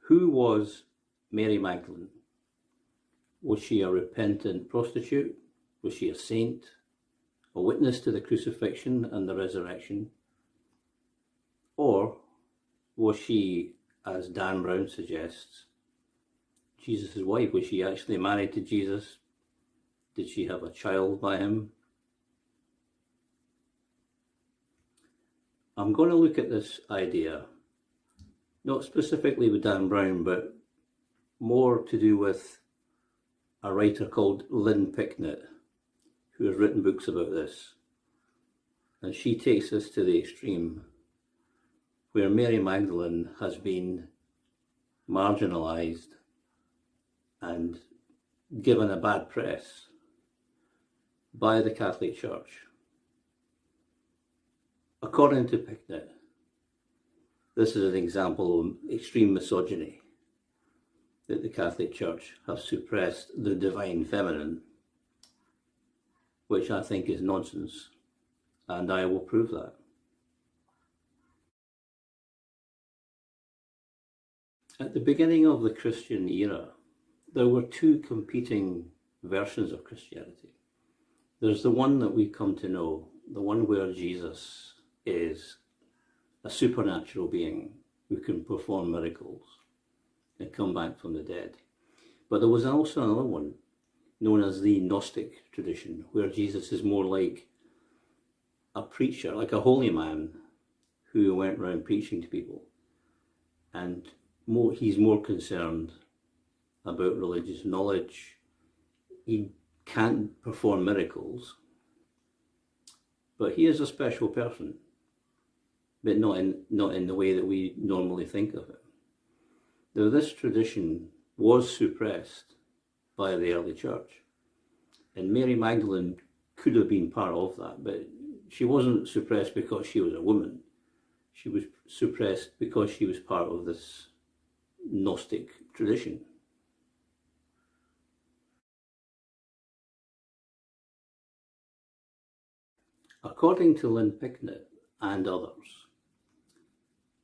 Who was Mary Magdalene? Was she a repentant prostitute? Was she a saint? A witness to the crucifixion and the resurrection? Or was she, as Dan Brown suggests, Jesus' wife? Was she actually married to Jesus? Did she have a child by him? I'm going to look at this idea, not specifically with Dan Brown, but more to do with a writer called Lyn Picknett, who has written books about this. And she takes this to the extreme, where Mary Magdalene has been marginalised and given a bad press by the Catholic Church. According to Picknett, this is an example of extreme misogyny, that the Catholic Church has suppressed the divine feminine, which I think is nonsense, and I will prove that. At the beginning of the Christian era, there were two competing versions of Christianity. There's the one that we come to know, the one where Jesus is a supernatural being who can perform miracles and come back from the dead. But there was also another one known as the Gnostic tradition, where Jesus is more like a preacher, like a holy man who went around preaching to people. And he's more concerned about religious knowledge. He can't perform miracles, but he is a special person, but not in the way that we normally think of it. Now, this tradition was suppressed by the early church, and Mary Magdalene could have been part of that, but she wasn't suppressed because she was a woman. She was suppressed because she was part of this Gnostic tradition. According to Lyn Picknett and others,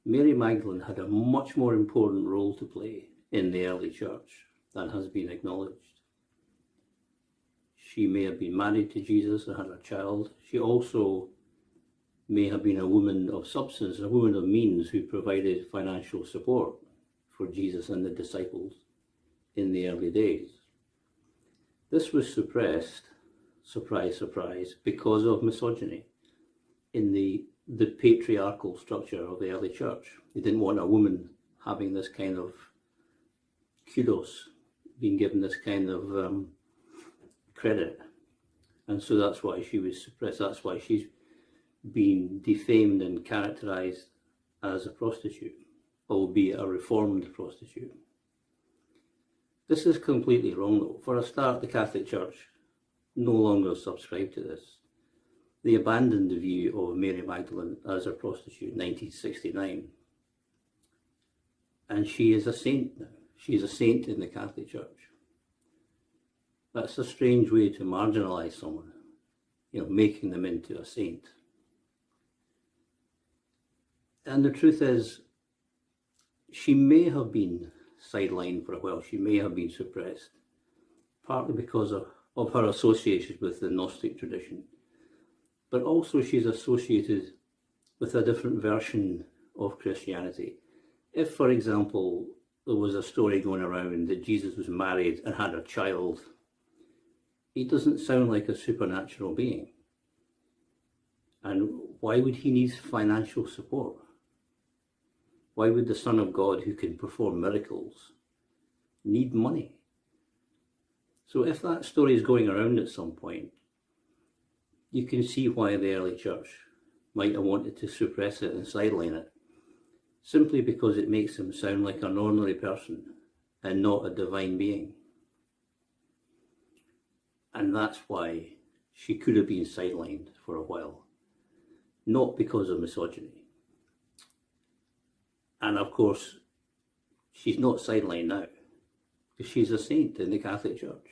Mary Magdalene had a much more important role to play in the early church than has been acknowledged. She may have been married to Jesus and had a child. She also may have been a woman of substance, a woman of means who provided financial support for Jesus and the disciples in the early days. This was suppressed, surprise, surprise, because of misogyny in the patriarchal structure of the early church. They didn't want a woman having this kind of kudos, being given this kind of credit. And so that's why she was suppressed. That's why she's been defamed and characterized as a prostitute, albeit a reformed prostitute. This is completely wrong, though. For a start, the Catholic Church no longer subscribe to this. They abandoned the view of Mary Magdalene as a prostitute in 1969. And she is a saint now. She is a saint in the Catholic Church. That's a strange way to marginalise someone, making them into a saint. And the truth is, she may have been sidelined for a while. She may have been suppressed, partly because of her association with the Gnostic tradition. But also she's associated with a different version of Christianity. If, for example, there was a story going around that Jesus was married and had a child, he doesn't sound like a supernatural being. And why would he need financial support? Why would the Son of God, who can perform miracles, need money? So if that story is going around at some point, you can see why the early church might have wanted to suppress it and sideline it, simply because it makes him sound like an ordinary person and not a divine being. And that's why she could have been sidelined for a while, not because of misogyny. And of course, she's not sidelined now, because she's a saint in the Catholic Church.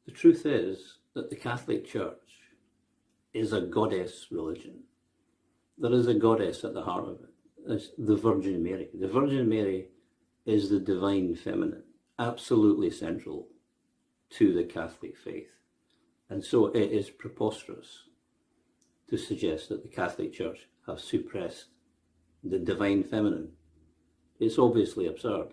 The truth is that the Catholic Church is a goddess religion. There is a goddess at the heart of it. It's the Virgin Mary. The Virgin Mary is the divine feminine, absolutely central to the Catholic faith. And so it is preposterous to suggest that the Catholic Church have suppressed the divine feminine. It's obviously absurd.